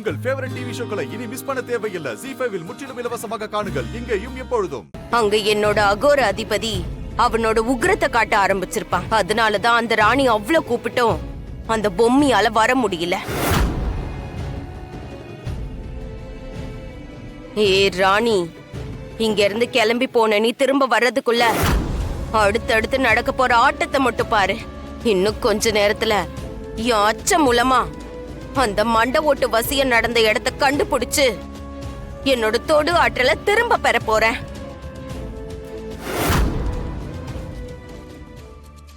உங்கள் favourite TV ஷோக்களை இனி miss பண்ண தேவையில்லை. ZEE5 இல் முற்றிலும் இலவசமாக காணுங்கள், இங்கேயும் எப்பொழுதும். அங்க என்னோட அகோர அதிபதி அவனோட உக்ரத்தை காட்ட ஆரம்பிச்சிருப்பான். அதனாலதான் அந்த ராணி அவ்வளவு கூப்பிட்டோம் அந்த பொம்மியால வர முடியல. ஏ ராணி, இங்க இருந்து கிளம்பி போன நீ திரும்ப வர்றதுக்குள்ள அடுத்தடுத்து நடக்க போற ஆட்டத்தை மட்டும் பாரு. இன்னும் கொஞ்ச நேரத்துல என் அச்சம் மூலமா அந்த மண்ட ஓட்டு வசியம் நடந்த இடத்தை கண்டுபிடிச்சு என்னோட தொடு ஆற்றலை திரும்ப பெற போறேன்.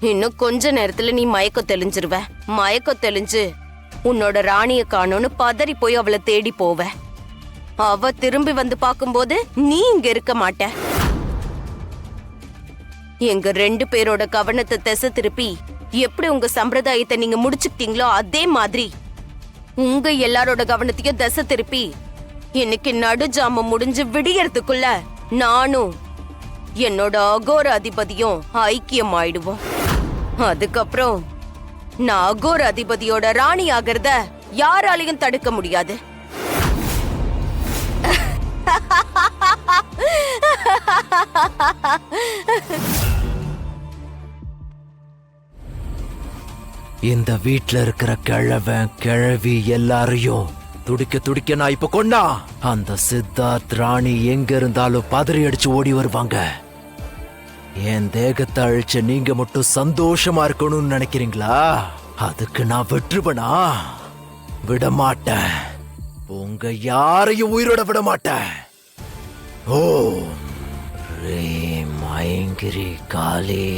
இன்னும் கொஞ்ச நேரத்துல நீ மயக்கம் தெளிஞ்சிருவ. மயக்கம் தெளிஞ்சு உன்னோட ராணிய காணோன்னு பதறி போய் அவளை தேடி போவ. அவ திரும்பி வந்து பாக்கும்போது நீ இங்க இருக்க மாட்ட. எங்க 2 பேரோட கவனத்தை திசை திருப்பி எப்படி உங்க சம்பிரதாயத்தை நீங்க முடிச்சுக்கிட்டீங்களோ அதே மாதிரி உங்க எல்லாரோட கவனத்தையும் திசை திருப்பி இன்னைக்கு நடுஜாம முடிஞ்சு விடியறதுக்குள்ள நானும் என்னோட அகோர அதிபதியும் ஐக்கியம் ஆயிடுவோம். அதுக்கப்புறம் நான் அகோர அதிபதியோட ராணி ஆகிறத யாராலையும் தடுக்க முடியாது. இந்த வீட்ல இருக்கிற கிழவன் கிழவி எல்லாரையும் துடிக்க துடிக்க நான் இப்ப கொண்டா அந்த சித்தார்த் ராணி எங்க இருந்தாலும் பதறி அடிச்சு ஓடி வருவாங்க. என் தேகத்தை அழிச்ச நீங்க மட்டும் சந்தோஷமா இருக்கணும்னு நினைக்கிறீங்களா? அதுக்கு நான் வெற்றுவனா? விடமாட்டேன். உங்க யாரையும் உயிரோட விட மாட்டேன். ஓ ரே மயங்கிரி காளி.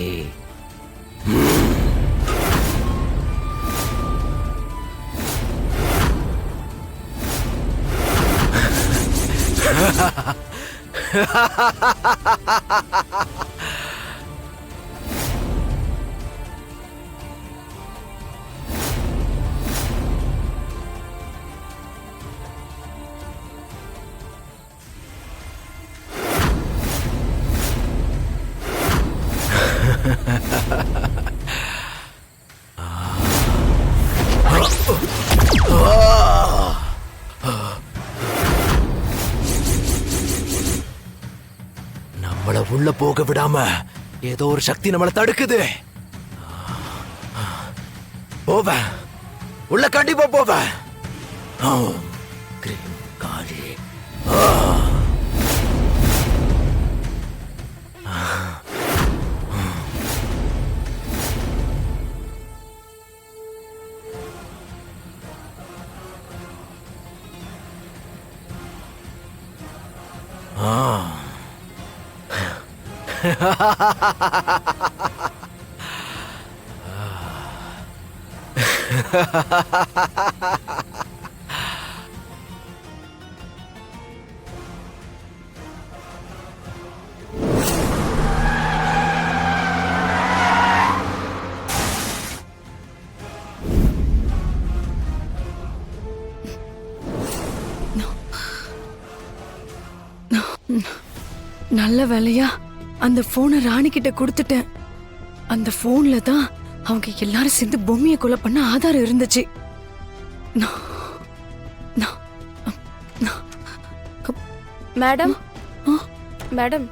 நம்மள உள்ள போக விடாம ஏதோ ஒரு சக்தி நம்மள தடுக்குது. போவேன், உள்ள கண்டிப்பா போவேன். காளி. நல்ல வேலையா அந்த போனை ராணி கிட்ட கொடுத்துட்டேன். அந்த போன்ல தான் அவங்க எல்லாரும் சேர்ந்து பொம்மையை கொலை பண்ண ஆதாரம் இருந்துச்சு. மேடம் மேடம்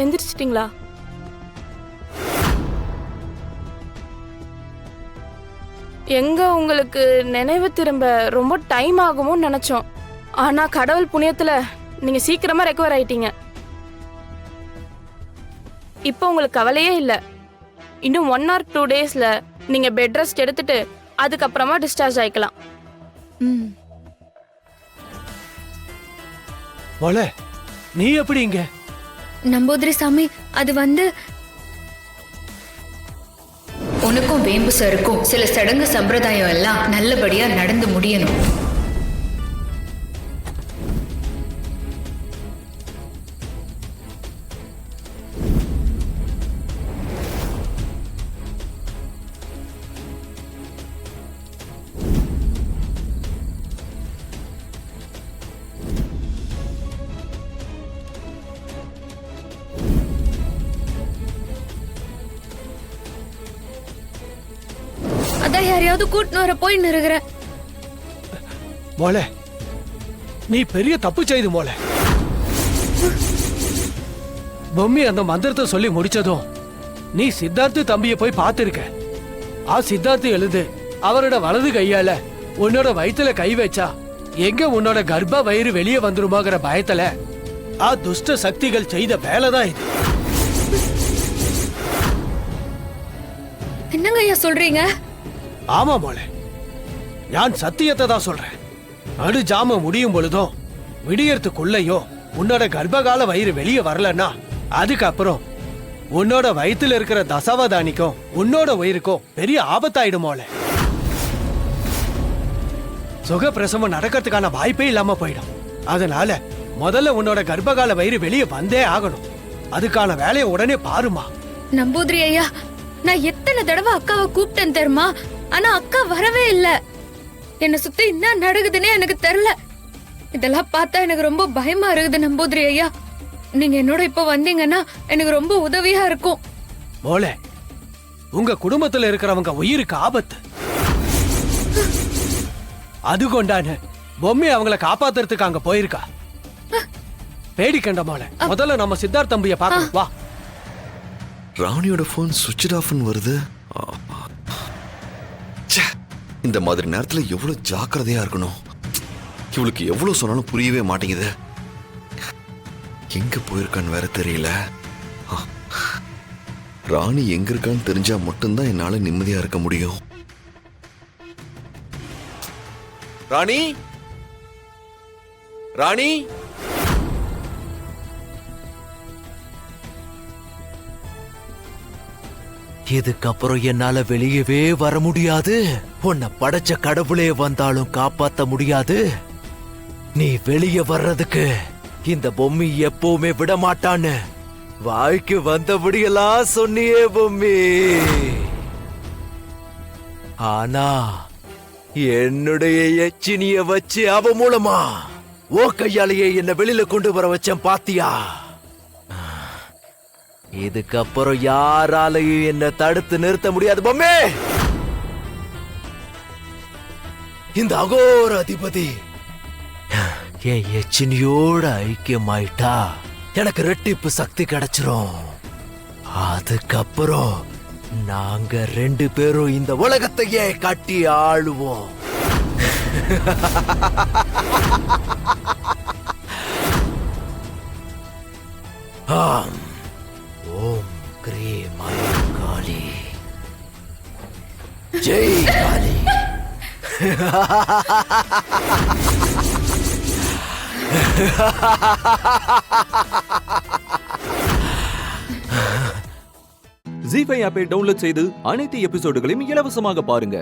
எந்திரிச்சிட்டீங்களா? எங்க உங்களுக்கு நினைவு திரும்ப ரொம்ப டைம் ஆகுமோ நினைச்சோம். ஆனா கடவுள் புண்ணியத்துல நீங்க சீக்கிரமா ரெக்கவர் ஆயிட்டீங்க. இப்போ உங்களுக்கு கவலையே இல்ல. இன்னும் 1 or 2 daysல நீங்க பெட் ரெஸ்ட் எடுத்துட்டு அதுக்கப்புறமா டிஸ்சார்ஜ் ஆயிக்கலாம். மொள, நீ எப்படி இங்க? நம்பூதிரி சாமி, அது உனக்கும் வேம்பு சருக்கும் சில சடங்கு சம்பிரதாயம் எல்லாம் நல்லபடியா நடந்து முடியணும். அதான் யாரையாவது கூட்டின்னு வர போய் நிறுகிறேன். மோளே நீ பெரிய தப்பு செய்து மோளே. பொம்மி அந்த மந்திரத்தை சொல்லி முடிச்சதும் நீ சித்தார்த்து தம்பிய போய் பார்த்திருக்க. சித்தார்த்து எழுது அவரோட வலது கையால உன்னோட வயித்துல கை வச்சா எங்க உன்னோட கர்ப்ப வயிறு வெளியே வந்துருமாங்கிற பயத்துல துஷ்ட சக்திகள் செய்த வேலைதான் இது. என்னங்க ஐயா சொல்றீங்க? ஆமா மோளே, நான் சத்தியத்தை தான் சொல்றேன். அடு ஜாம முடியும் பொழுதும் விடியறதுக்குள்ளயோ உன்னோட கர்ப்பகால வயிறு வெளியே வரலன்னா அதுக்கப்புறம் உன்னோட வயித்துல இருக்கிற தசாவதானிக்கும் உன்னோட உயிருக்கும் பெரிய ஆபத்தாயிடுமோல. சுகப்பிரசவம் நடக்கிறதுக்கான வாய்ப்பே இல்லாம போயிடும். அதனால முதல்ல உன்னோட கர்ப்பகால வயிறு வெளியே வந்தே ஆகணும். அதுக்கான வேலையை உடனே பாருமா. நம்பூதிரி ஐயா, நான் எத்தனை தடவை அக்காவை கூப்பிட்டேன் தெரியுமா? ஆனா அக்கா வரவே இல்ல. என்ன சுத்தி என்ன நடக்குதுன்னே எனக்கு தெரியல. இதெல்லாம் பார்த்தா எனக்கு ரொம்ப பயமா இருக்குது நம்பூதிரி ஐயா. நீங்க என்னோட இப்ப வந்தீங்கன்னா எனக்கு ரொம்ப உதவியா இருக்கும். மோளே, உங்க குடும்பத்துல இருக்கிறவங்க உயிருக்கு ஆபத்து. அது கொண்டானு பொம்மை அவங்களை காப்பாத்துறதுக்கு அங்க போயிருக்கா. பேடிக்கண்ட மோளே, முதல்ல நம்ம சித்தார்த் தம்பிய பார்க்கணும் வா. ராணியோட போன் சுவிட்ச் ஆஃப்னு வருது. ச்சே, இந்த மாதிரி நேரத்துல எவ்வளவு ஜாக்கிரதையா இருக்கணும். இவளுக்கு எவ்வளவு சொன்னாலும் புரியவே மாட்டேங்குது. எங்க போயிருக்கான்னு வேற தெரியல. ராணி எங்க இருக்கான்னு தெரிஞ்சா மட்டும்தான் என்னால நிம்மதியா இருக்க முடியும். ராணி, ராணி, இதுக்கப்புறம் என்னால வெளியவே வர முடியாது. உன்னை படைச்ச கடவுளே வந்தாலும் காப்பாத்த முடியாது. நீ வெளியே வர்றதுக்கு இந்த பொம்மி எப்பவுமே விட மாட்டான்னு வாய்க்கு வந்தபடியெல்லாம் சொன்னியே பொம்மி. ஆனா என்னுடைய எச்சினிய வச்சு அவ மூலமா ஓ கையாலேயே என்ன வெளியில கொண்டு வர வச்சேன் பாத்தியா? இதுக்கப்புறம் யாராலையும் என்ன தடுத்து நிறுத்த முடியாது பொம்மே. இந்த அகோர அதிபதி என் எச்சினியோட ஐக்கியமாயிட்டா எனக்கு ரெட்டிப்பு சக்தி கிடைச்சிரும். அதுக்கப்புறம் நாங்க 2 பேரும் இந்த உலகத்தையே கட்டி ஆளுவோம். ஆம். ஓம் கிரீம் ஐம் காளி, ஜெய் காளி. ஜீ5 ஆப்பை டவுன்லோட் செய்து அனைத்து எபிசோடுகளையும் இலவசமாக பாருங்க.